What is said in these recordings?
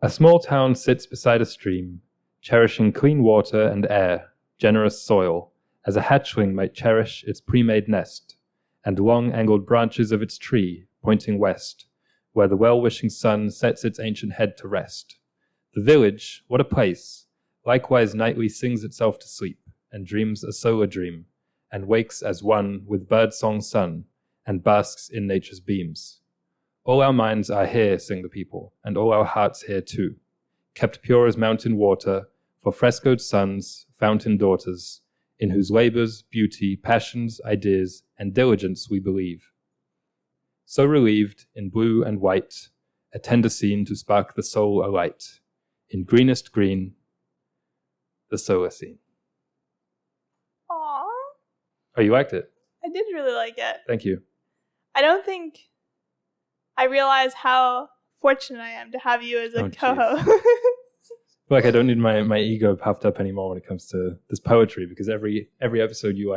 A small town sits beside a stream, cherishing clean water and air, generous soil, as a hatchling might cherish its pre-made nest, and long angled branches of its tree pointing west, where the well-wishing sun sets its ancient head to rest. The village, what a place, likewise nightly sings itself to sleep, and dreams a solar dream, and wakes as one with bird-song sun, and basks in nature's beams. All our minds are here, sing the people, and all our hearts here too, kept pure as mountain water, for frescoed sons, fountain daughters, in whose labors, beauty, passions, ideas, and diligence we believe. So relieved, in blue and white, a tender scene to spark the soul alight. In greenest green, the Solacene. Aww. Oh, you liked it? I did really like it. Thank you. I don't think I realize how fortunate I am to have you as a co-host. I feel like I don't need my ego puffed up anymore when it comes to this poetry, because every episode you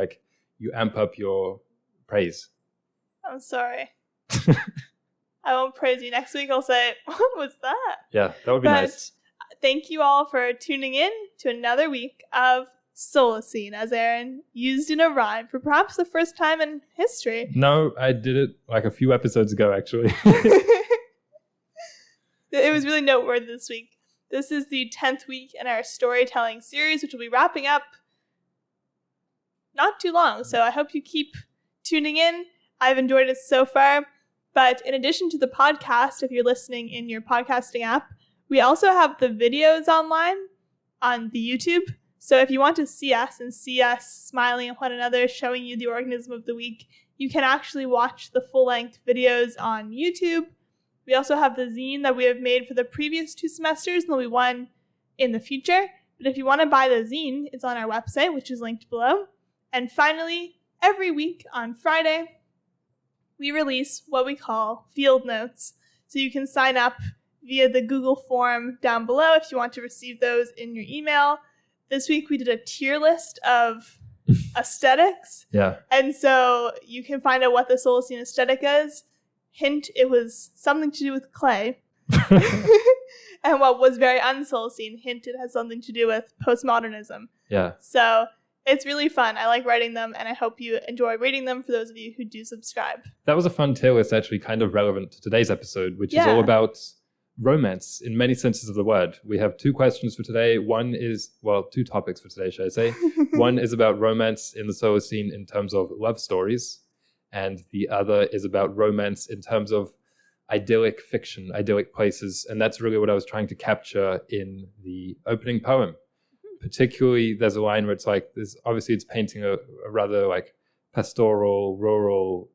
amp up your praise. I'm sorry. I won't praise you. Next week I'll say, what was that? Yeah, that would be nice. Thank you all for tuning in to another week of Solacene, as Aaron used in a rhyme for perhaps the first time in history. No, I did it like a few episodes ago, actually. It was really noteworthy this week. This is the 10th week in our storytelling series, which will be wrapping up not too long. So I hope you keep tuning in. I've enjoyed it so far. But in addition to the podcast, if you're listening in your podcasting app, we also have the videos online on the YouTube. So if you want to see us and see us smiling at one another, showing you the organism of the week, you can actually watch the full-length videos on YouTube. We also have the zine that we have made for the previous 2 semesters, and there'll be one in the future. But if you want to buy the zine, it's on our website, which is linked below. And finally, every week on Friday, we release what we call field notes. So you can sign up via the Google form down below if you want to receive those in your email. This week we did a tier list of aesthetics. Yeah. And so you can find out what the Solacene aesthetic is. Hint, it was something to do with clay. And what was very un-Solacene, hint, it has something to do with postmodernism. Yeah. So it's really fun. I like writing them, and I hope you enjoy reading them for those of you who do subscribe. That was a fun tier list, actually kind of relevant to today's episode, which is all about romance in many senses of the word. We have 2 questions for today. One is, 2 topics for today, should I say. One is about romance in the Solacene in terms of love stories, and the other is about romance in terms of idyllic fiction, idyllic places. And that's really what I was trying to capture in the opening poem. Particularly, there's a line where it's like, obviously it's painting a rather like pastoral, rural,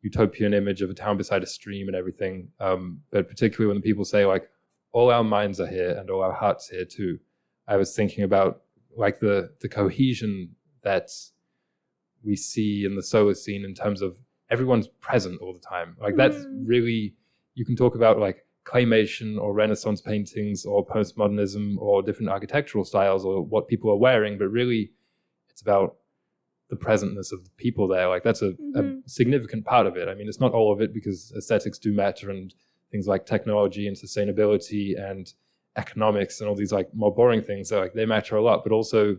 utopian image of a town beside a stream and everything. But particularly when people say like, all our minds are here and all our hearts here too. I was thinking about like the cohesion that we see in the Solacene in terms of everyone's present all the time. Like that's really, you can talk about like claymation or Renaissance paintings or postmodernism or different architectural styles or what people are wearing, but really it's about the presentness of the people there. Like that's a significant part of it. I mean, it's not all of it because aesthetics do matter, and things like technology and sustainability and economics and all these like more boring things, so like they matter a lot, but also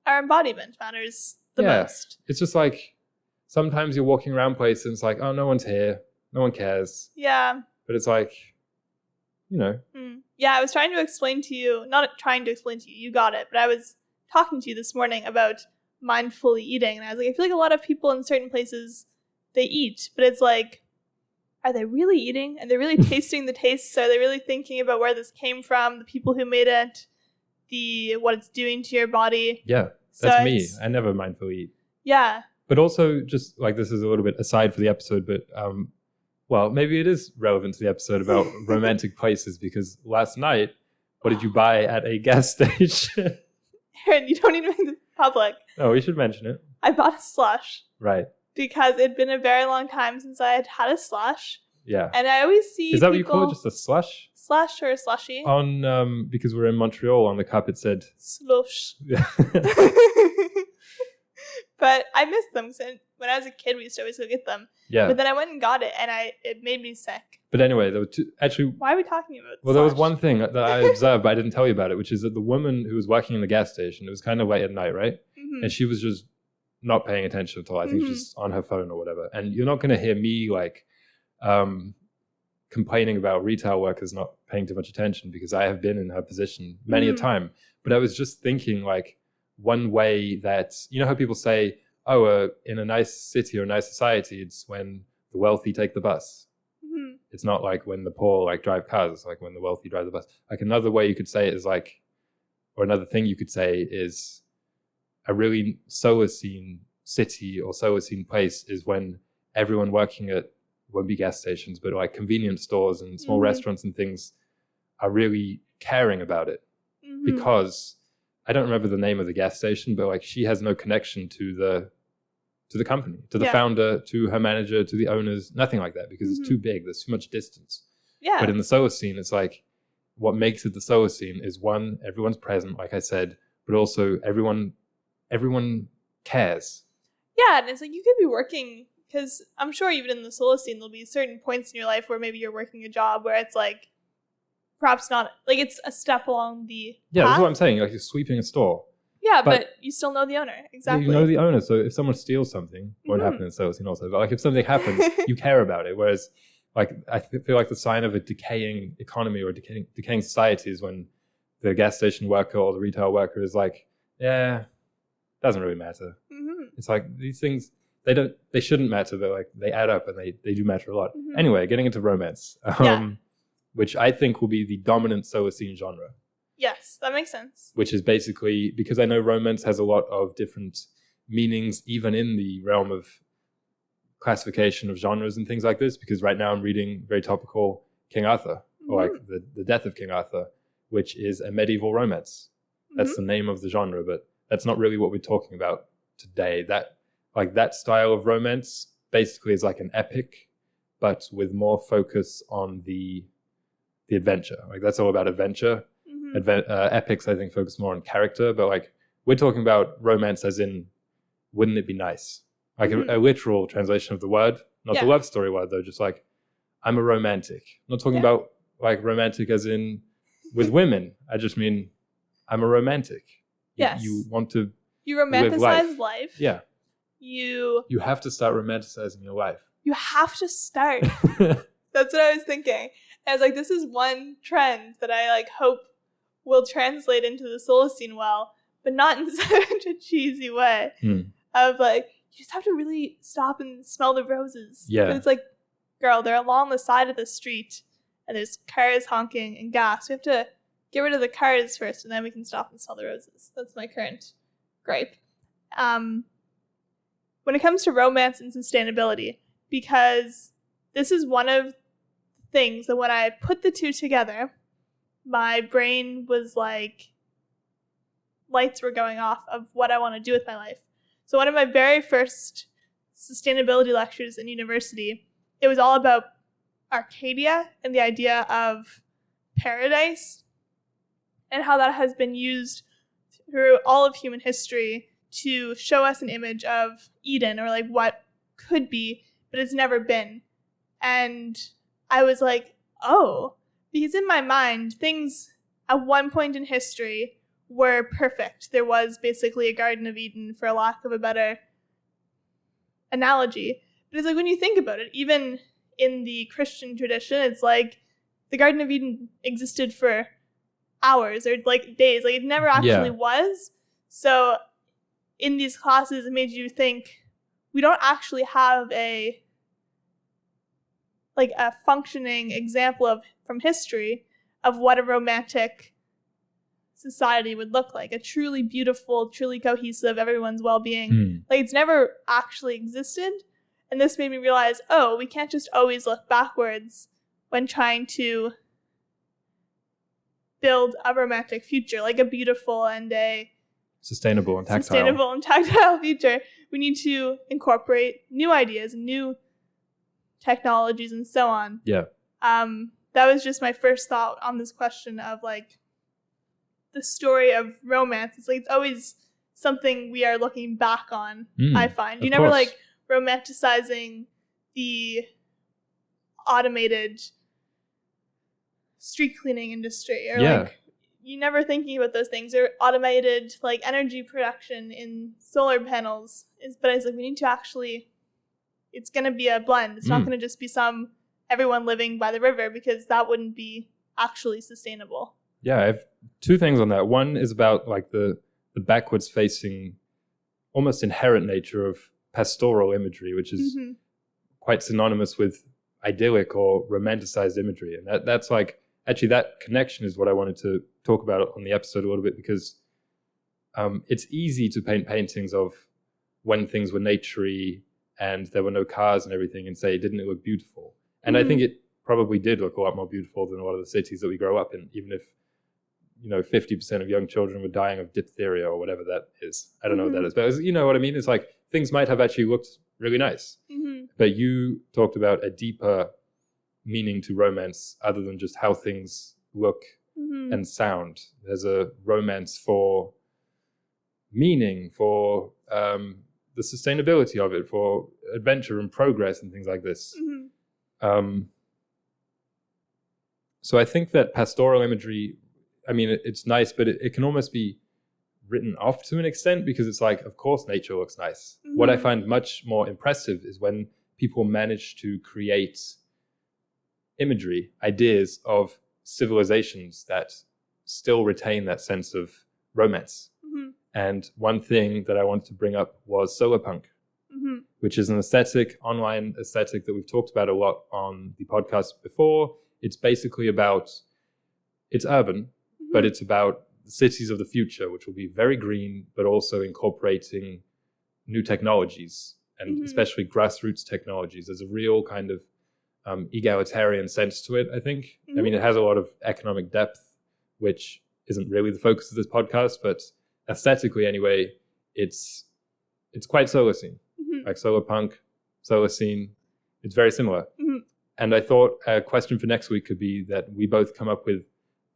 our embodiment matters the most. It's just like sometimes you're walking around places and it's like, oh, no one's here. No one cares. Yeah. But it's like, you know. Yeah, I was trying to explain to you, not trying to explain to you, you got it, but I was talking to you this morning about mindfully eating, and I was like, I feel like a lot of people in certain places, they eat, but it's like, are they really eating? Are they really tasting the tastes? Are they really thinking about where this came from, the people who made it, what it's doing to your body? Yeah, that's me. I never mindfully eat. Yeah. But also, just like this is a little bit aside for the episode, but well, maybe it is relevant to the episode about romantic places, because last night, what did you buy at a gas station? Aaron, you don't need to make this public. Oh, we should mention it. I bought a slush. Right. Because it'd been a very long time since I had had a slush. Yeah. And I always see Is that what you call it? Just a slush? Slush or a slushy? On, because we're in Montreal, on the cup it said... Slush. Yeah. But I miss them, because when I was a kid, we used to always go get them. Yeah. But then I went and got it, and it made me sick. But anyway, there were two, actually. Why are we talking about this? Well, there was one thing that I observed, but I didn't tell you about it, which is that the woman who was working in the gas station, it was kind of late at night, right? Mm-hmm. And she was just not paying attention at all. I think she was just on her phone or whatever. And you're not going to hear me like complaining about retail workers not paying too much attention, because I have been in her position many a time. But I was just thinking, like, one way that, you know how people say, oh, in a nice city or a nice society, it's when the wealthy take the bus. Mm-hmm. It's not like when the poor like drive cars. It's like when the wealthy drive the bus. Like, another way you could say it is like, or another thing you could say is, a really Solacene city or Solacene place is when everyone working at, won't be gas stations, but like convenience stores and small restaurants and things are really caring about it. Because I don't remember the name of the gas station, but like she has no connection to the company, to the founder, to her manager, to the owners, nothing like that, because it's too big. There's too much distance. Yeah. But in the Solacene, it's like, what makes it the Solacene is, one, everyone's present, like I said, but also everyone cares. Yeah, and it's like you could be working, because I'm sure even in the Solacene there'll be certain points in your life where maybe you're working a job where it's like, perhaps not, like it's a step along the path. That's what I'm saying, like you're sweeping a store. Yeah, but you still know the owner. Exactly. You know the owner, so if someone steals something, won't happen in Solacene also, but like if something happens, you care about it. Whereas like I feel like the sign of a decaying economy or decaying society is when the gas station worker or the retail worker is like, yeah, doesn't really matter. It's like these things, they shouldn't matter, but like they add up and they do matter a lot. Anyway, getting into romance, which I think will be the dominant Solacene genre. Yes, that makes sense. Which is basically, because I know romance has a lot of different meanings, even in the realm of classification of genres and things like this, because right now I'm reading very topical King Arthur, or like the Death of King Arthur, which is a medieval romance. That's the name of the genre, but that's not really what we're talking about today. That style of romance basically is like an epic, but with more focus on the adventure. Like that's all about adventure. Epics, I think, focus more on character, but like we're talking about romance as in, wouldn't it be nice? Like a literal translation of the word, not the love story word though, just like, I'm a romantic. I'm not talking about like romantic as in with women. I just mean, I'm a romantic. Yes. You want to romanticize life. Yeah. You have to start romanticizing your life. You have to start. That's what I was thinking. I was like, this is one trend that I like hope will translate into the Solacene well, but not in such a cheesy way. Of like, you just have to really stop and smell the roses. Yeah. It's like, girl, they're along the side of the street and there's cars honking and gas. We have to get rid of the cars first and then we can stop and smell the roses. That's my current gripe. When it comes to romance and sustainability, because this is one of the things that when I put the two together, my brain was like, lights were going off of what I want to do with my life. So one of my very first sustainability lectures in university, it was all about Arcadia and the idea of paradise and how that has been used through all of human history to show us an image of Eden, or like what could be, but it's never been. And I was like, oh, because in my mind, things at one point in history were perfect. There was basically a Garden of Eden, for lack of a better analogy. But it's like, when you think about it, even in the Christian tradition, it's like the Garden of Eden existed for hours or like days. Like it never actually was. So in these classes, it made you think, we don't actually have a functioning example from history of what a romantic society would look like. A truly beautiful, truly cohesive, everyone's well-being. Like it's never actually existed. And this made me realize, oh, we can't just always look backwards when trying to build a romantic future, like a beautiful and a sustainable and tactile future. We need to incorporate new ideas, new technologies, and so on. Yeah. That was just my first thought on this question of like the story of romance. It's like it's always something we are looking back on. I find you never like romanticizing the automated street cleaning industry, or like you never thinking about those things, or automated like energy production in solar panels. But it's like we need to actually, it's going to be a blend. It's not going to just be everyone living by the river, because that wouldn't be actually sustainable. Yeah, I have two things on that. One is about like the backwards facing, almost inherent nature of pastoral imagery, which is quite synonymous with idyllic or romanticized imagery. And that's like, actually that connection is what I wanted to talk about on the episode a little bit, because it's easy to paint paintings of when things were naturey and there were no cars and everything and say, didn't it look beautiful? And I think it probably did look a lot more beautiful than a lot of the cities that we grow up in, even if 50% of young children were dying of diphtheria or whatever that is. I don't know what that is, but you know what I mean? It's like things might have actually looked really nice. But you talked about a deeper meaning to romance other than just how things look and sound. There's a romance for meaning, for the sustainability of it, for adventure and progress and things like this. So I think that pastoral imagery, I mean, it's nice, but it can almost be written off to an extent, because it's like, of course, nature looks nice. What I find much more impressive is when people manage to create imagery, ideas of civilizations that still retain that sense of romance. And one thing that I wanted to bring up was solar punk, which is an online aesthetic that we've talked about a lot on the podcast before. It's basically it's urban, but it's about the cities of the future, which will be very green, but also incorporating new technologies, and especially grassroots technologies. There's a real kind of egalitarian sense to it, I think. I mean, it has a lot of economic depth, which isn't really the focus of this podcast, but aesthetically anyway, it's quite Solacene. Like solar punk, Solacene, it's very similar. And I thought a question for next week could be that we both come up with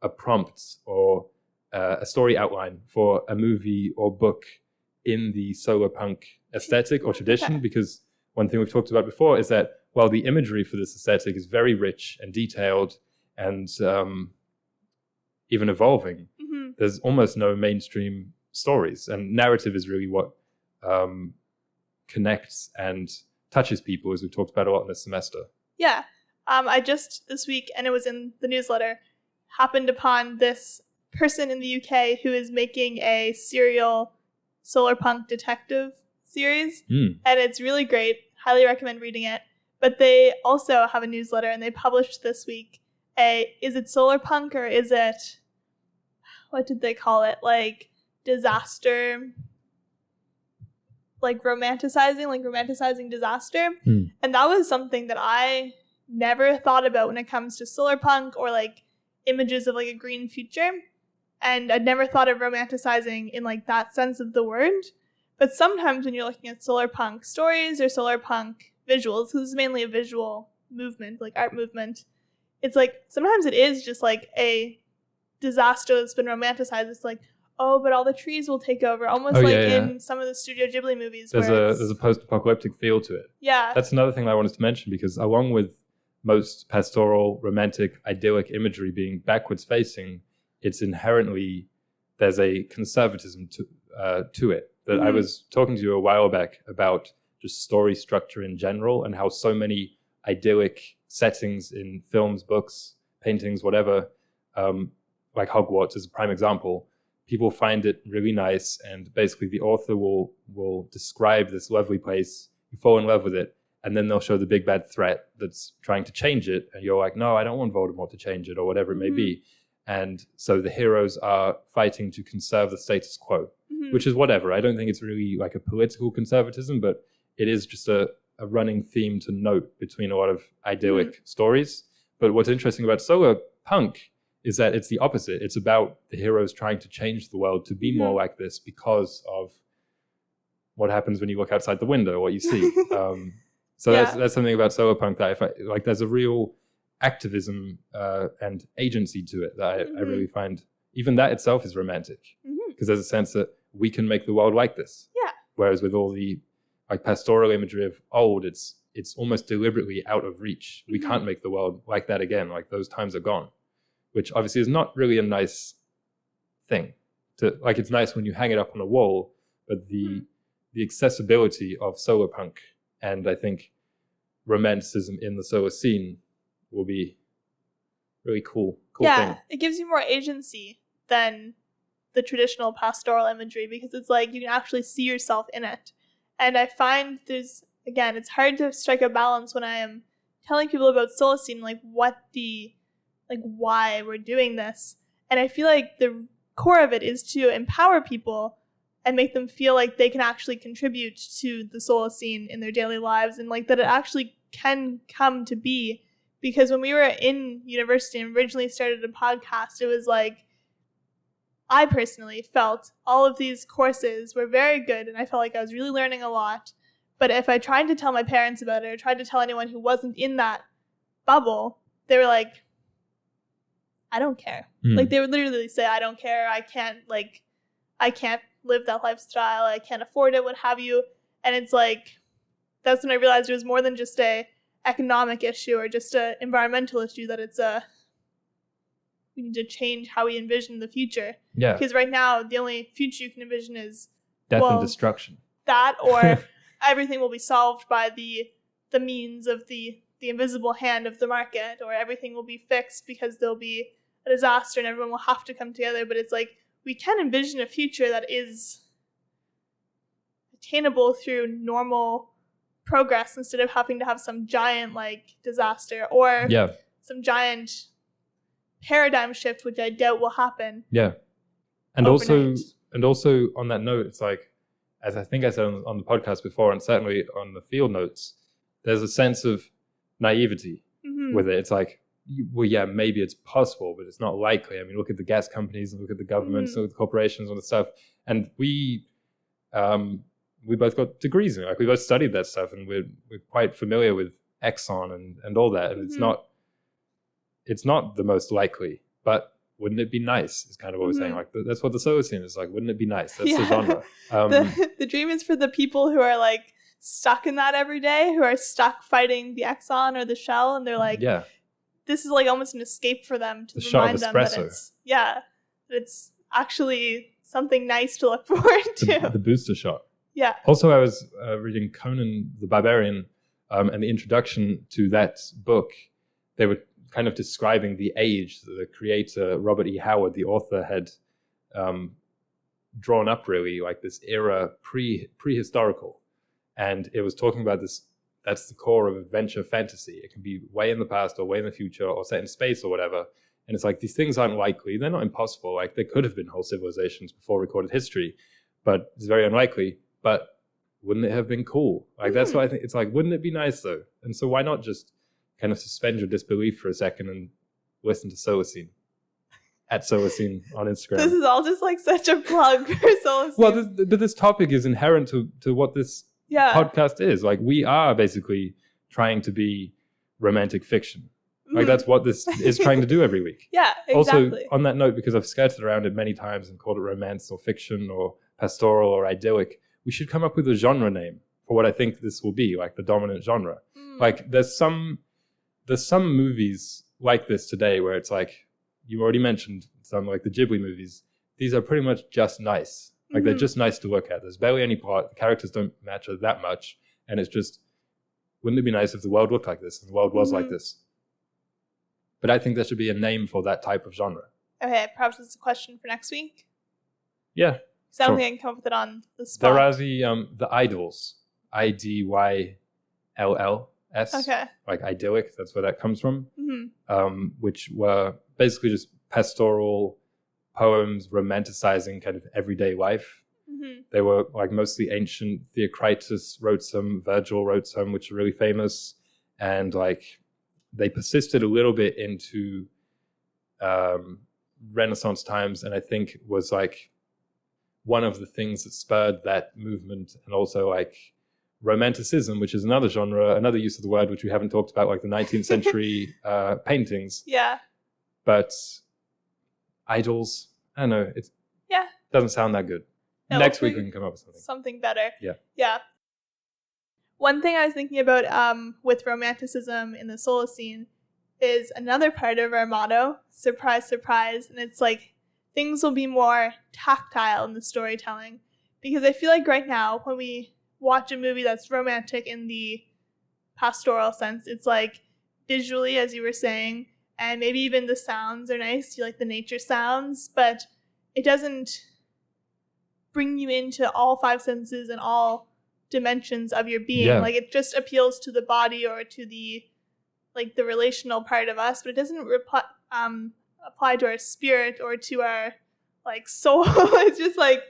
a prompt or a story outline for a movie or book in the solar punk aesthetic or tradition, because one thing we've talked about before is that while the imagery for this aesthetic is very rich and detailed and even evolving, there's almost no mainstream stories, and narrative is really what connects and touches people, as we've talked about a lot in this semester. Yeah. I just this week, and it was in the newsletter, happened upon this person in the UK who is making a serial solar punk detective series, and it's really great. Highly recommend reading it. But they also have a newsletter, and they published this week is it solar punk, or is it, what did they call it? Like disaster, like romanticizing disaster. And that was something that I never thought about when it comes to solar punk or like images of like a green future. And I'd never thought of romanticizing in like that sense of the word. But sometimes when you're looking at solar punk stories or solar punk visuals, because it's mainly a visual movement, like art movement, it's like sometimes it is just like a disaster that's been romanticized. It's like, oh, but all the trees will take over, almost in some of the Studio Ghibli movies. There's a post-apocalyptic feel to it. Yeah. That's another thing I wanted to mention, because along with most pastoral, romantic, idyllic imagery being backwards facing, it's inherently, there's a conservatism to it. That I was talking to you a while back about just story structure in general, and how so many idyllic settings in films, books, paintings, whatever, like Hogwarts is a prime example, people find it really nice, and basically the author will describe this lovely place, you fall in love with it, and then they'll show the big bad threat that's trying to change it, and you're like, no, I don't want Voldemort to change it, or whatever it may be. And so the heroes are fighting to conserve the status quo, which is whatever. I don't think it's really like a political conservatism, but it is just a running theme to note between a lot of idyllic stories. But what's interesting about solar punk is that it's the opposite. It's about the heroes trying to change the world to be more like this because of what happens when you look outside the window, what you see. That's something about solar punk that there's a real activism and agency to it that I really find, even that itself is romantic, because there's a sense that we can make the world like this. Yeah. Whereas with all the like pastoral imagery of old, it's almost deliberately out of reach. We can't make the world like that again. Like those times are gone. which obviously is not really a nice thing. Like, it's nice when you hang it up on a wall, but the accessibility of solar punk and I think romanticism in the Solacene will be really cool thing. It gives you more agency than the traditional pastoral imagery, because it's like you can actually see yourself in it. And I find it's hard to strike a balance when I am telling people about Solacene, like why we're doing this. And I feel like the core of it is to empower people and make them feel like they can actually contribute to the Solacene in their daily lives, and like that it actually can come to be. Because when we were in university and originally started a podcast, it was like, I personally felt all of these courses were very good and I felt like I was really learning a lot. But if I tried to tell my parents about it or tried to tell anyone who wasn't in that bubble, they were like, I don't care. Like, they would literally say, I don't care. I can't live that lifestyle. I can't afford it, what have you. And it's like, that's when I realized it was more than just a economic issue or just a environmental issue, that we need to change how we envision the future. Yeah. Because right now, the only future you can envision is death and destruction. That, or everything will be solved by the means of the invisible hand of the market, or everything will be fixed because there'll be a disaster and everyone will have to come together. But it's like, we can envision a future that is attainable through normal progress, instead of having to have some giant disaster or some giant paradigm shift, which I doubt will happen. Yeah. And overnight. also on that note, it's like, as I think I said on the podcast before, and certainly on the field notes, there's a sense of naivety with it. It's like, well, yeah, maybe it's possible, but it's not likely. I mean, look at the gas companies and look at the governments, look at the corporations and the stuff. And we both got degrees in it. Like, we both studied that stuff, and we're quite familiar with Exxon and all that. And it's not the most likely, but wouldn't it be nice? Is kind of what we're saying. Like, that's what the Solacene is like. Wouldn't it be nice? That's the genre. The dream is for the people who are like stuck in that every day, who are stuck fighting the Exxon or the Shell, and they're like, this is like almost an escape for them to remind them that it's actually something nice to look forward to. The booster shot. Yeah. Also, I was reading Conan the Barbarian, and the introduction to that book, they were kind of describing the age that the creator, Robert E. Howard, the author, had drawn up, really, like this era prehistorical. And it was talking about this, that's the core of adventure fantasy. It can be way in the past or way in the future or set in space or whatever. And it's like, these things aren't likely. They're not impossible. Like, there could have been whole civilizations before recorded history, but it's very unlikely. But wouldn't it have been cool? Like, that's what I think. It's like, wouldn't it be nice though? And so why not just kind of suspend your disbelief for a second and listen to Solacene at Solacene on Instagram. This is all just like such a plug for Solacene. Well, but this topic is inherent to what this podcast is. Like, we are basically trying to be romantic fiction. Like, that's what this is trying to do every week. Yeah, exactly. Also, on that note, because I've skirted around it many times and called it romance or fiction or pastoral or idyllic, we should come up with a genre name for what I think this will be, like the dominant genre. Like, there's some movies like this today where it's like, you already mentioned some, like the Ghibli movies. These are pretty much just nice. Like, they're just nice to look at. There's barely any plot. The characters don't matter that much. And it's just, wouldn't it be nice if the world looked like this and the world was like this? But I think there should be a name for that type of genre. Okay, perhaps it's a question for next week. Yeah. Because I don't think I can come up with it on the spot. There are the idols. IDYLLS. Okay. Like idyllic, that's where that comes from. Which were basically just pastoral poems romanticizing kind of everyday life. They were like mostly ancient. Theocritus wrote some, Virgil wrote some, which are really famous. And like, they persisted a little bit into Renaissance times, and I think was like one of the things that spurred that movement. And also like Romanticism, which is another genre, another use of the word, which we haven't talked about, like the 19th century paintings. Yeah. But idols, I don't know, it doesn't sound that good. No, Next week we can come up with something. Something better. Yeah. Yeah. One thing I was thinking about with Romanticism in the Solacene is another part of our motto, surprise, surprise. And it's like things will be more tactile in the storytelling. Because I feel like right now, when we watch a movie that's romantic in the pastoral sense, it's like visually, as you were saying, and maybe even the sounds are nice. You like the nature sounds, but it doesn't bring you into all five senses and all dimensions of your being. Yeah. Like it just appeals to the body or to the like the relational part of us, but it doesn't apply to our spirit or to our like soul. It's just like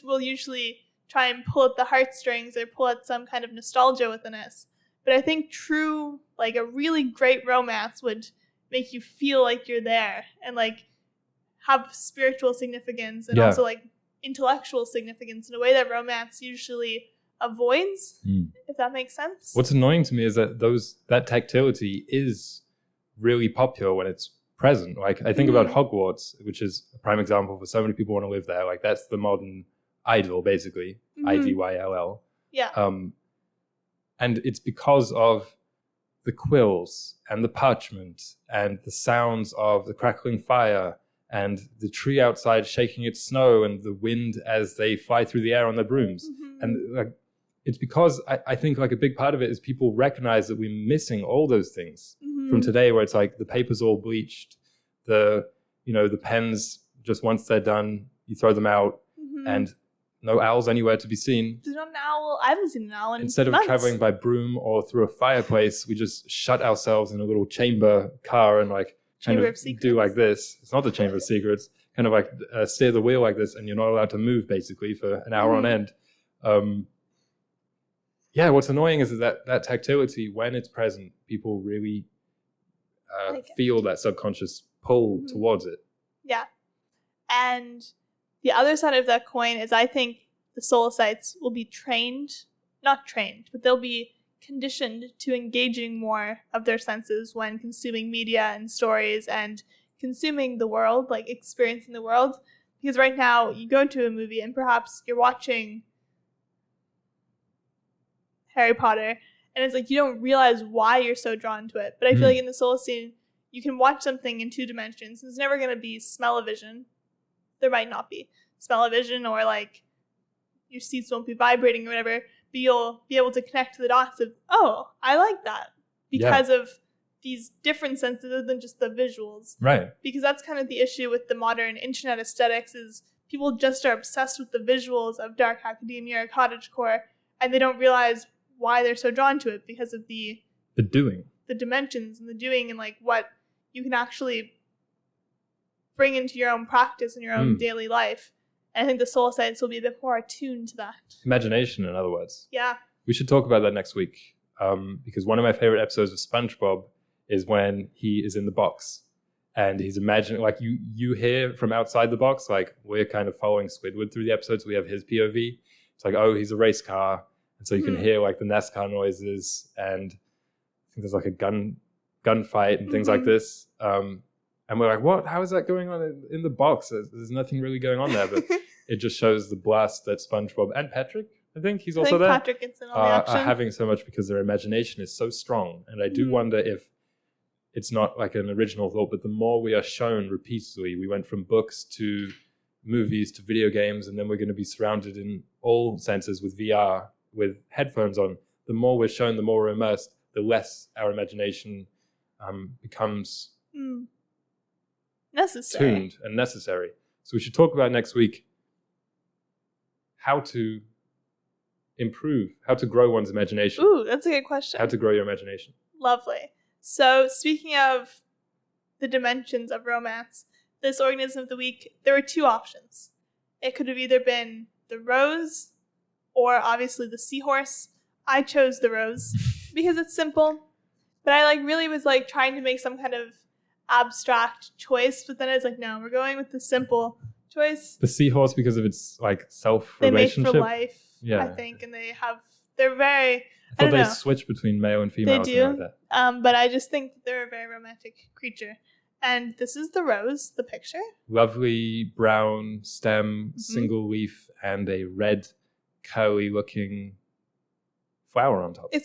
we'll usually try and pull at the heartstrings or pull at some kind of nostalgia within us. But I think true, like a really great romance would make you feel like you're there and like have spiritual significance and also like intellectual significance in a way that romance usually avoids, if that makes sense. What's annoying to me is that that tactility is really popular when it's present. Like I think about Hogwarts, which is a prime example for so many people want to live there. Like that's the modern Idyll, basically. IDYLL. Yeah. And it's because of the quills and the parchment and the sounds of the crackling fire and the tree outside shaking its snow and the wind as they fly through the air on their brooms. And like, it's because I think like a big part of it is people recognize that we're missing all those things from today, where it's like the paper's all bleached, the pens, just once they're done, you throw them out, and no owls anywhere to be seen. There's not an owl. I haven't seen an owl in Instead of months. traveling by broom or through a fireplace, we just shut ourselves in a little chamber car and like kind of do like this. It's not the Chamber of Secrets. Kind of like steer the wheel like this, and you're not allowed to move basically for an hour on end. What's annoying is that tactility, when it's present, people really feel that subconscious pull towards it. Yeah. And the other side of that coin is I think the Solacites will be not trained, but they'll be conditioned to engaging more of their senses when consuming media and stories and consuming the world, like experiencing the world. Because right now you go to a movie and perhaps you're watching Harry Potter and it's like you don't realize why you're so drawn to it. But I feel like in the Solacene, you can watch something in two dimensions. It's never going to be smell-o-vision. There might not be smell-o-vision, or like your seats won't be vibrating or whatever, but you'll be able to connect to the dots of, oh, I like that because of these different senses other than just the visuals. Right. Because that's kind of the issue with the modern internet aesthetics is people just are obsessed with the visuals of dark academia or cottagecore, and they don't realize why they're so drawn to it because of the doing, the dimensions and the doing, and like what you can actually bring into your own practice and your own daily life. And I think the Solacites will be a bit more attuned to that. Imagination, in other words. Yeah. We should talk about that next week, because one of my favorite episodes of SpongeBob is when he is in the box and he's imagining, like you hear from outside the box, like we're kind of following Squidward through the episodes. We have his POV. It's like, oh, he's a race car. And so you can hear like the NASCAR noises, and I think there's like a gunfight and things like this. And we're like, what? How is that going on in the box? There's nothing really going on there, but it just shows the blast that SpongeBob and Patrick, I think he's also there, Patrick gets in all the action. Are having so much because their imagination is so strong. And I do wonder if it's not like an original thought, but the more we are shown repeatedly, we went from books to movies to video games, and then we're going to be surrounded in all senses with VR, with headphones on. The more we're shown, the more we're immersed, the less our imagination becomes necessary. Tuned and necessary. So we should talk about next week how to improve, how to grow one's imagination. Ooh, that's a good question. How to grow your imagination. Lovely. So speaking of the dimensions of romance, this organism of the week, there were two options. It could have either been the rose or obviously the seahorse. I chose the rose because it's simple, but I really was trying to make some kind of abstract choice, but then I was like, no, we're going with the simple choice. The seahorse because of its self-relationship. They mate for life, I think, and they're very... I thought they switch between male and female. They do, like that. But I just think they're a very romantic creature. And this is the rose, the picture. Lovely brown stem, single leaf, and a red, curly-looking flower on top. It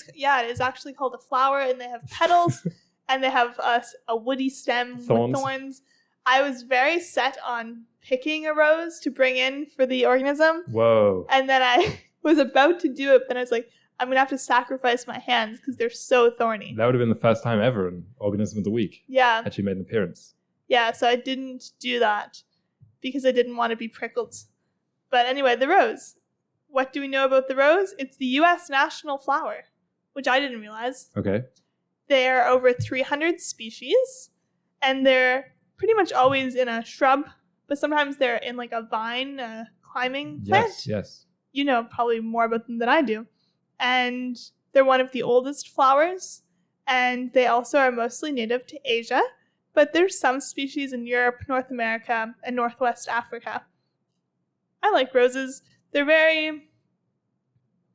is actually called a flower, and they have petals. and they have a woody stem with thorns. I was very set on picking a rose to bring in for the organism. Whoa. And then I was about to do it, but then I was like, I'm going to have to sacrifice my hands because they're so thorny. That would have been the first time ever an organism of the week actually made an appearance. Yeah, so I didn't do that because I didn't want to be prickled. But anyway, the rose. What do we know about the rose? It's the U.S. national flower, which I didn't realize. Okay. There are over 300 species, and they're pretty much always in a shrub, but sometimes they're in like a vine, climbing plant. Yes. You know probably more about them than I do. And they're one of the oldest flowers, and they also are mostly native to Asia, but there's some species in Europe, North America, and Northwest Africa. I like roses. They're very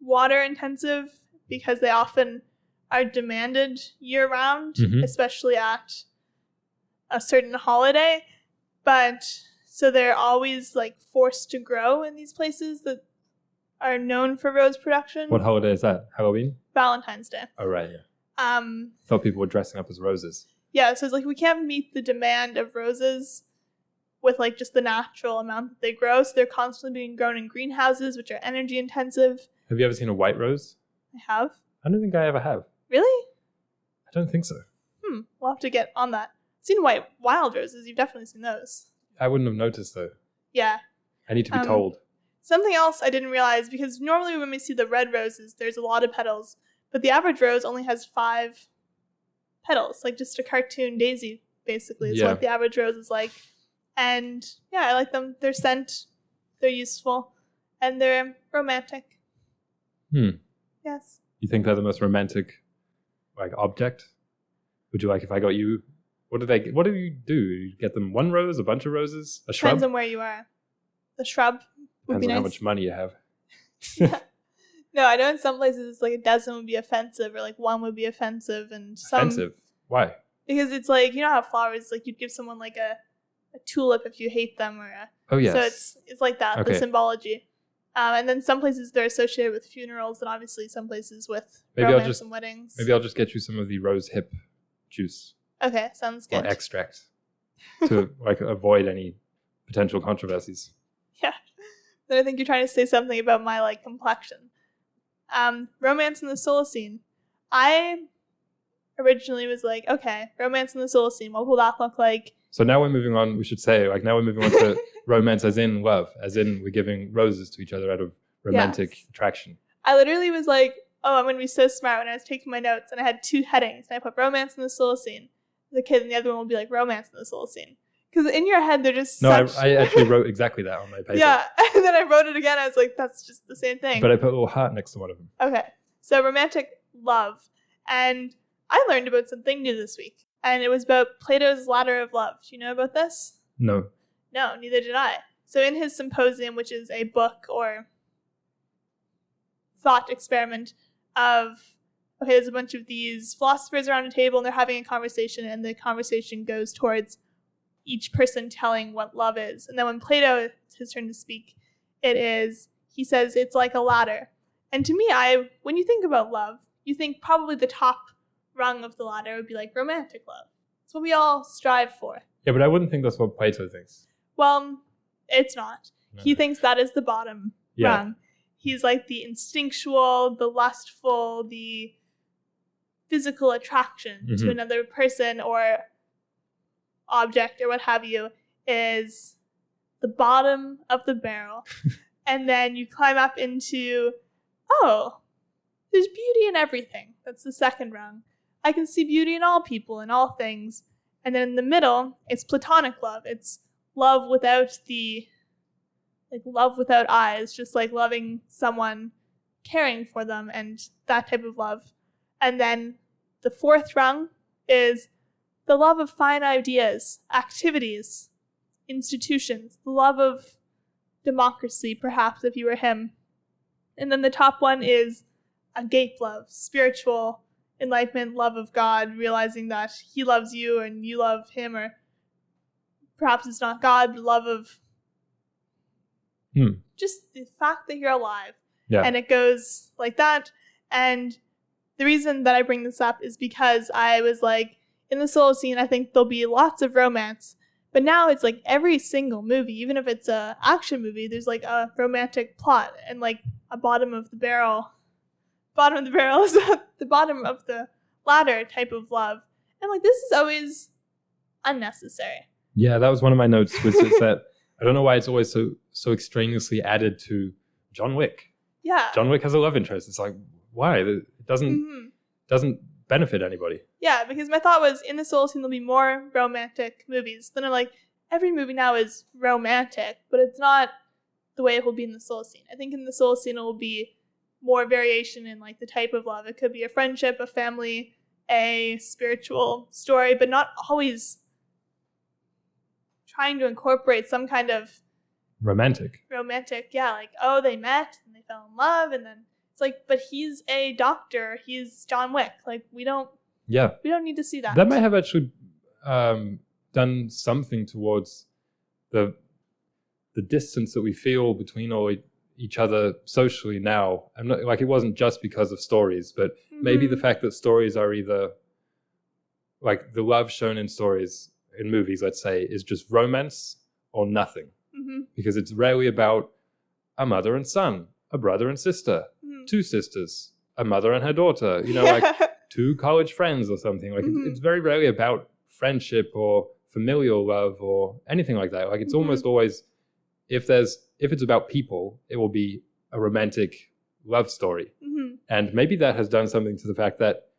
water intensive because they often are demanded year-round, especially at a certain holiday. But so they're always like forced to grow in these places that are known for rose production. What holiday is that? Halloween? Valentine's Day. Oh, right, yeah. Thought people were dressing up as roses. Yeah, so it's like we can't meet the demand of roses with like just the natural amount that they grow. So they're constantly being grown in greenhouses, which are energy intensive. Have you ever seen a white rose? I have. I don't think I ever have. Really? I don't think so. We'll have to get on that. I've seen white wild roses. You've definitely seen those. I wouldn't have noticed, though. Yeah. I need to be told. Something else I didn't realize, because normally when we see the red roses, there's a lot of petals, but the average rose only has 5 petals, like just a cartoon daisy, basically, is what the average rose is like. And yeah, I like them. They're scent, they're useful, and they're romantic. Yes. You think they're the most romantic, like, object? Would you like if I got you? What do you do? You get them one rose, a bunch of roses, a shrub? Depends on where you are. The shrub would be nice. Depends on how much money you have. No, I know in some places it's like a dozen would be offensive, or like one would be offensive, and some offensive. Why? Because it's like, you know how flowers, like you'd give someone like a tulip if you hate them, or so it's like that, the symbology. And then some places they're associated with funerals, and obviously some places with romance and weddings. Maybe I'll just get you some of the rose hip juice. Okay, sounds good. Or extract to like avoid any potential controversies. Yeah. Then I think you're trying to say something about my like complexion. Romance in the Solacene. I originally was like, okay, romance in the Solacene, what will that look like? So now we're moving on, we should say, like now we're moving on to romance as in love, as in we're giving roses to each other out of romantic attraction. I literally was like, oh, I'm going to be so smart when I was taking my notes, and I had 2 headings, and I put romance in the Solacene as a kid, and the other one will be like romance in the Solacene. Because in your head, they're just I actually wrote exactly that on my paper. Yeah, and then I wrote it again, I was like, that's just the same thing. But I put a little heart next to one of them. Okay, so romantic love. And I learned about something new this week, and it was about Plato's Ladder of Love. Do you know about this? No. No, neither did I. So in his Symposium, which is a book or thought experiment of, okay, there's a bunch of these philosophers around a table, and they're having a conversation, and the conversation goes towards each person telling what love is. And then when Plato, it's his turn to speak, he says it's like a ladder. And to me, when you think about love, you think probably the top rung of the ladder would be like romantic love. It's what we all strive for. Yeah, but I wouldn't think that's what Plato thinks. Well, it's not. No. He thinks that is the bottom rung. He's like the instinctual, the lustful, the physical attraction to another person or object or what have you is the bottom of the barrel. And then you climb up into, there's beauty in everything. That's the second rung. I can see beauty in all people, in all things. And then in the middle, it's platonic love. It's love without love without eyes, just like loving someone, caring for them, and that type of love. And then the fourth rung is the love of fine ideas, activities, institutions, the love of democracy, perhaps, if you were him. And then the top one is agape love, spiritual enlightenment, love of God, realizing that he loves you and you love him, or perhaps it's not God, but love of just the fact that you're alive. Yeah. And it goes like that. And the reason that I bring this up is because I was like, in the Solacene, I think there'll be lots of romance. But now it's like every single movie, even if it's a action movie, there's like a romantic plot and like a bottom of the barrel is the bottom of the ladder type of love. And like this is always unnecessary. Yeah, that was one of my notes, which is that I don't know why it's always so extraneously added to John Wick. Yeah. John Wick has a love interest. It's like, why? It doesn't benefit anybody. Yeah, because my thought was in the Solacene there'll be more romantic movies. Then I'm like, every movie now is romantic, but it's not the way it will be in the Solacene. I think in the Solacene it will be more variation in like the type of love. It could be a friendship, a family, a spiritual story, but not always trying to incorporate some kind of romantic. Yeah, like, oh, they met and they fell in love, and then it's like, but he's a doctor, he's John Wick. Like, we don't need to see that. That might have actually done something towards the distance that we feel between each other socially now. I'm not like, it wasn't just because of stories, but maybe the fact that stories are either like the love shown in stories in movies, let's say, is just romance or nothing. Because it's rarely about a mother and son, a brother and sister, two sisters, a mother and her daughter, like two college friends or something. Like it's very rarely about friendship or familial love or anything like that. Like it's almost always, if it's about people, it will be a romantic love story. And maybe that has done something to the fact that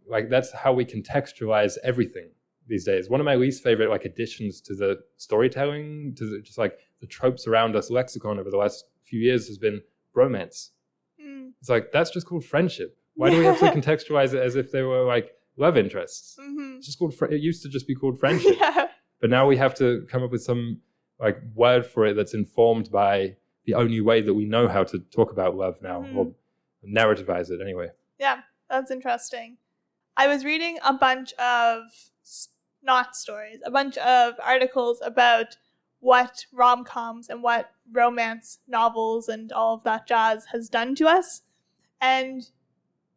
like that's how we contextualize everything these days. One of my least favorite like additions to the storytelling, to just like the tropes around us lexicon over the last few years has been bromance. It's like, that's just called friendship. Why do we have to contextualize it as if they were like love interests? It's just called it used to just be called friendship. But now we have to come up with some like word for it that's informed by the only way that we know how to talk about love now, or narrativize it anyway. Yeah, that's interesting. I was reading a bunch of a bunch of articles about what rom-coms and what romance novels and all of that jazz has done to us. And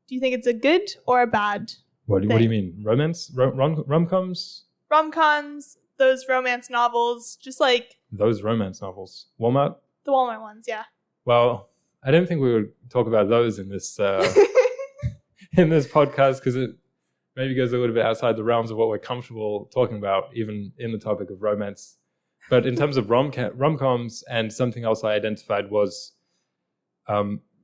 do you think it's a good or a bad What do you mean? Romance? Rom-coms? Rom-coms, those romance novels, just like... Those romance novels. Walmart? The Walmart ones, yeah. Well, I don't think we would talk about those in this in this podcast, because it maybe goes a little bit outside the realms of what we're comfortable talking about, even in the topic of romance. But in terms of rom-coms, and something else I identified was,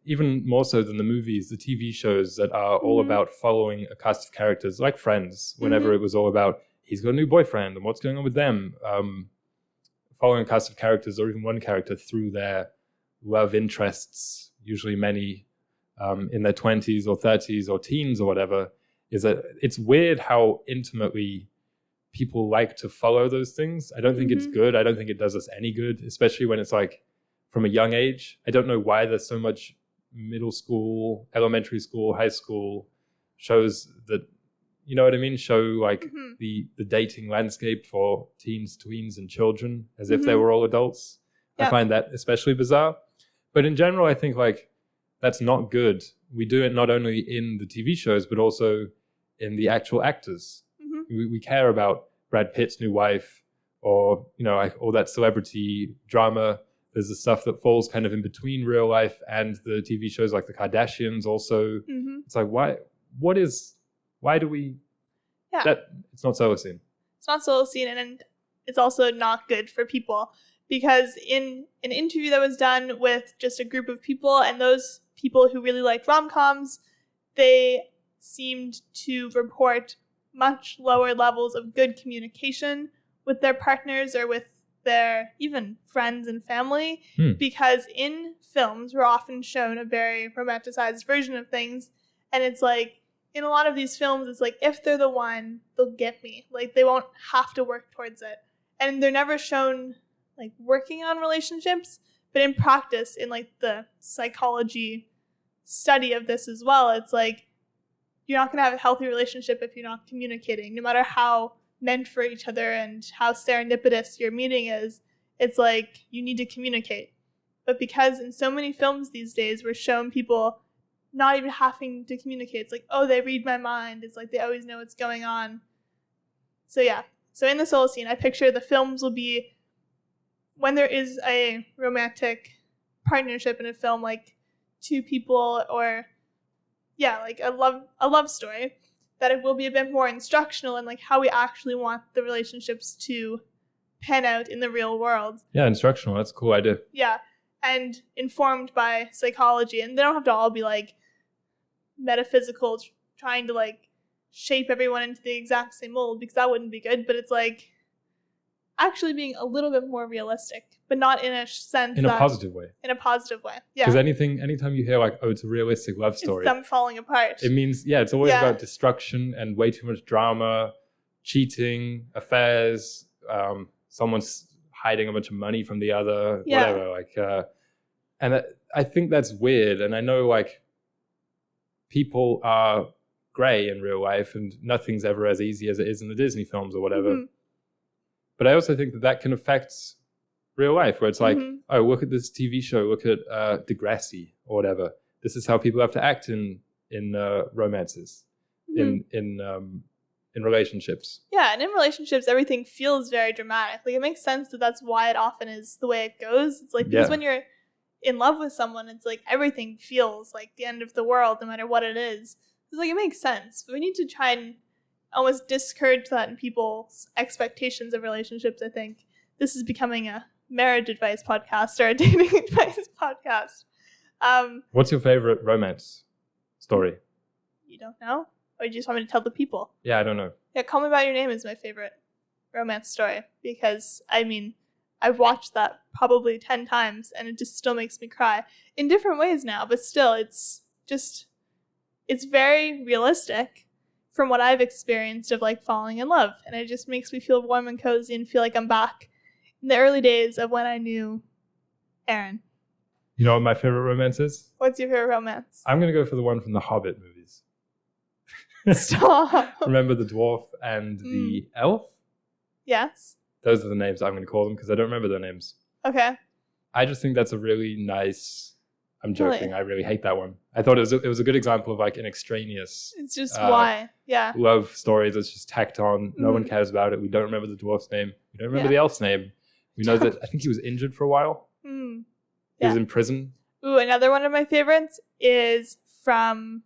even more so than the movies, the TV shows that are all about following a cast of characters, like Friends, whenever it was all about, he's got a new boyfriend and what's going on with them, following a cast of characters or even one character through their love interests, usually many in their 20s or 30s or teens or whatever, is that it's weird how intimately people like to follow those things. I don't think it's good. I don't think it does us any good, especially when it's like from a young age. I don't know why there's so much middle school, elementary school, high school shows that, you know what I mean, show like the dating landscape for teens, tweens, and children as if they were all adults. I find that especially bizarre. But in general, I think like that's not good. We do it not only in the TV shows, but also in the actual actors. We care about Brad Pitt's new wife, or, like all that celebrity drama. There's the stuff that falls kind of in between real life and the TV shows, like the Kardashians also. It's like, why do we... It's not Solacene. It's not Solacene, and it's also not good for people, because in an interview that was done with just a group of people, and those people who really liked rom-coms, they seemed to report much lower levels of good communication with their partners or with their even friends and family, because in films we're often shown a very romanticized version of things, and it's like, in a lot of these films, it's like, if they're the one, they'll get me. Like, they won't have to work towards it. And they're never shown, like, working on relationships. But in practice, in, like, the psychology study of this as well, it's like, you're not going to have a healthy relationship if you're not communicating. No matter how meant for each other and how serendipitous your meeting is, it's like, you need to communicate. But because in so many films these days, we're shown people not even having to communicate. It's like, oh, they read my mind. It's like they always know what's going on. So yeah. So in the Solacene, I picture the films will be when there is a romantic partnership in a film, like two people or like a love story, that it will be a bit more instructional in like how we actually want the relationships to pan out in the real world. Yeah, instructional. That's a cool idea. Yeah. And informed by psychology. And they don't have to all be like metaphysical, trying to like shape everyone into the exact same mold, because that wouldn't be good. But it's like actually being a little bit more realistic, but not in a sense in a positive way. In a positive way, yeah. Because anytime you hear like, oh, it's a realistic love story, it's them falling apart. It means, it's always about destruction and way too much drama, cheating, affairs, someone's hiding a bunch of money from the other, whatever. Like, and I think that's weird. And I know like people are grey in real life, and nothing's ever as easy as it is in the Disney films or whatever. Mm-hmm. But I also think that can affect real life, where it's like, oh, look at this TV show, look at Degrassi or whatever. This is how people have to act in romances, in relationships. Yeah, and in relationships, everything feels very dramatic. Like, it makes sense that that's why it often is the way it goes. It's like, because when you're in love with someone, it's like everything feels like the end of the world, no matter what it is. It's like, it makes sense. But we need to try and almost discourage that in people's expectations of relationships, I think. This is becoming a marriage advice podcast or a dating advice podcast. What's your favorite romance story? You don't know? Or do you just want me to tell the people? Yeah, I don't know. Yeah, Call Me By Your Name is my favorite romance story, because, I mean, I've watched that probably 10 times and it just still makes me cry in different ways now, but still, it's very realistic from what I've experienced of like falling in love. And it just makes me feel warm and cozy and feel like I'm back in the early days of when I knew Aaron. You know what my favorite romance is? What's your favorite romance? I'm going to go for the one from the Hobbit movies. Stop. Remember the dwarf and the elf? Yes. Those are the names I'm going to call them because I don't remember their names. Okay. I just think that's a really nice... I'm joking. Really? I really hate that one. I thought it was a good example of like an extraneous... It's just why. Yeah. Love story that's just tacked on. No one cares about it. We don't remember the dwarf's name. We don't remember the elf's name. We know that I think he was injured for a while. He was in prison. Ooh, another one of my favorites is from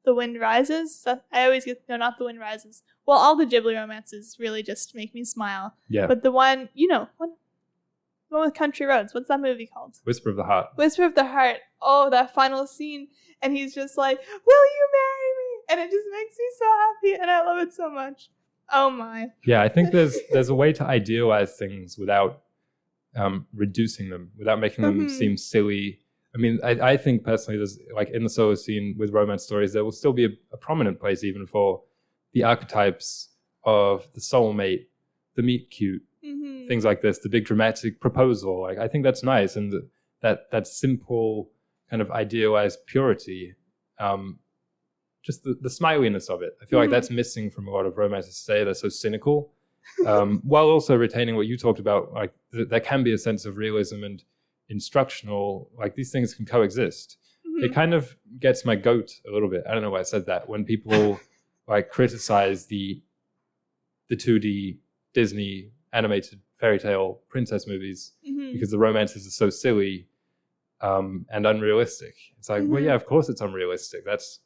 The Wind Rises. I always get... No, not The Wind Rises. Well, all the Ghibli romances really just make me smile. Yeah. But the one, the one with Country Roads. What's that movie called? Whisper of the Heart. Whisper of the Heart. Oh, that final scene. And he's just like, will you marry me? And it just makes me so happy. And I love it so much. Oh, my. Yeah, I think there's a way to idealize things without reducing them, without making them seem silly. I mean, I think personally there's, like in the Solacene with romance stories, there will still be a prominent place even for the archetypes of the soulmate, the meet cute, things like this, the big dramatic proposal. Like, I think that's nice, and that simple kind of idealized purity, just the smiliness of it. I feel like that's missing from a lot of romances today. They're so cynical, while also retaining what you talked about. Like, there can be a sense of realism and instructional. Like, these things can coexist. It kind of gets my goat a little bit. I don't know why I said that. When people like criticize the 2D Disney animated fairy tale princess movies because the romances are so silly and unrealistic. It's like, well, yeah, of course it's unrealistic. It's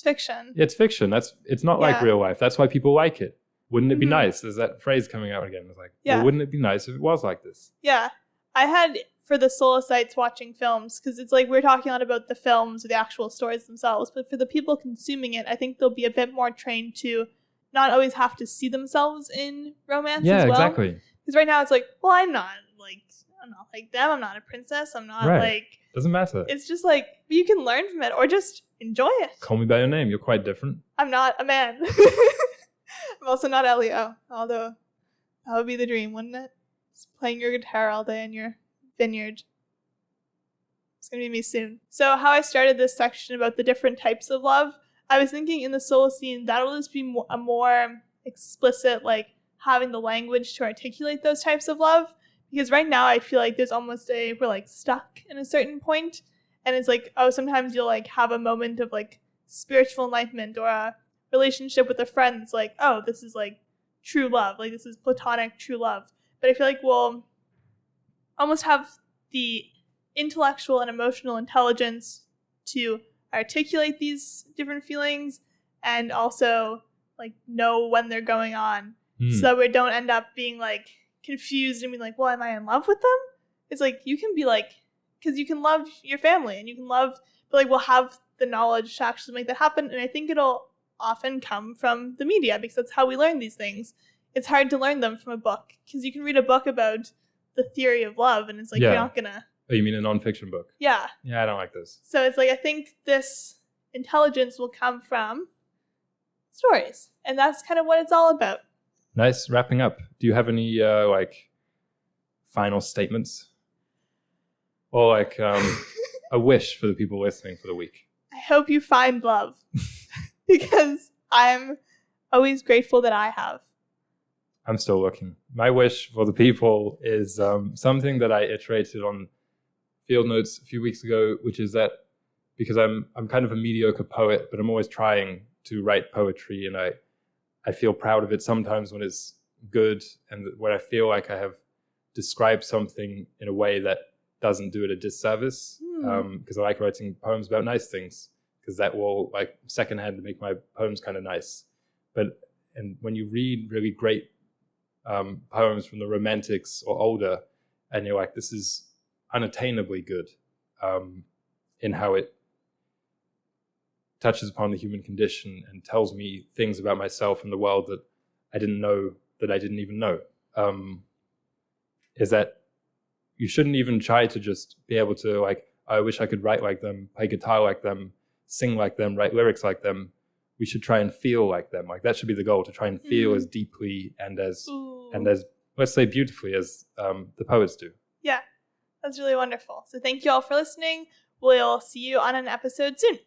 fiction. It's fiction. It's not like real life. That's why people like it. Wouldn't it be nice? There's that phrase coming out again. It's like, well, wouldn't it be nice if it was like this? Yeah. I had, for the Solacites watching films, because it's like we're talking a lot about the films or the actual stories themselves, but for the people consuming it, I think they'll be a bit more trained to not always have to see themselves in romance as well. Yeah, exactly. Because right now it's like, well, I'm not like them. I'm not a princess. I'm not like... Doesn't matter. It's just like, you can learn from it or just enjoy it. Call me by your name. You're quite different. I'm not a man. I'm also not Elio, although that would be the dream, wouldn't it? Just playing your guitar all day in your vineyard. It's going to be me soon. So how I started this section about the different types of love, I was thinking in the Solacene, that'll just be a more explicit, like having the language to articulate those types of love. Because right now I feel like there's almost we're like stuck in a certain point. And it's like, oh, sometimes you'll like have a moment of like spiritual enlightenment or a relationship with a friend that's like, oh, this is like true love. Like this is platonic true love. But I feel like we'll almost have the intellectual and emotional intelligence to articulate these different feelings and also like know when they're going on so that we don't end up being like confused and being like, well, am I in love with them? It's like you can be like, because you can love your family and you can love, but like we'll have the knowledge to actually make that happen. And I think it'll often come from the media because that's how we learn these things. It's hard to learn them from a book because you can read a book about the theory of love and it's like, you're not gonna. Oh, you mean a nonfiction book? Yeah. Yeah, I don't like those. So it's like, I think this intelligence will come from stories. And that's kind of what it's all about. Nice. Wrapping up. Do you have any like final statements? Or like a wish for the people listening for the week? I hope you find love because I'm always grateful that I have. I'm still looking. My wish for the people is something that I iterated on field notes a few weeks ago, which is that because I'm kind of a mediocre poet, but I'm always trying to write poetry, and I feel proud of it sometimes when it's good, and when I feel like I have described something in a way that doesn't do it a disservice, because I like writing poems about nice things, because that will like secondhand make my poems kind of nice. And when you read really great poems from the Romantics or older, and you're like, this is unattainably good in how it touches upon the human condition and tells me things about myself and the world that I didn't know that I didn't even know, is that you shouldn't even try to just be able to like, I wish I could write like them, play guitar like them, sing like them, write lyrics like them. We should try and feel like them. Like that should be the goal, to try and feel as deeply and as let's say beautifully as the poets do. Yeah, that's really wonderful. So thank you all for listening. We'll see you on an episode soon.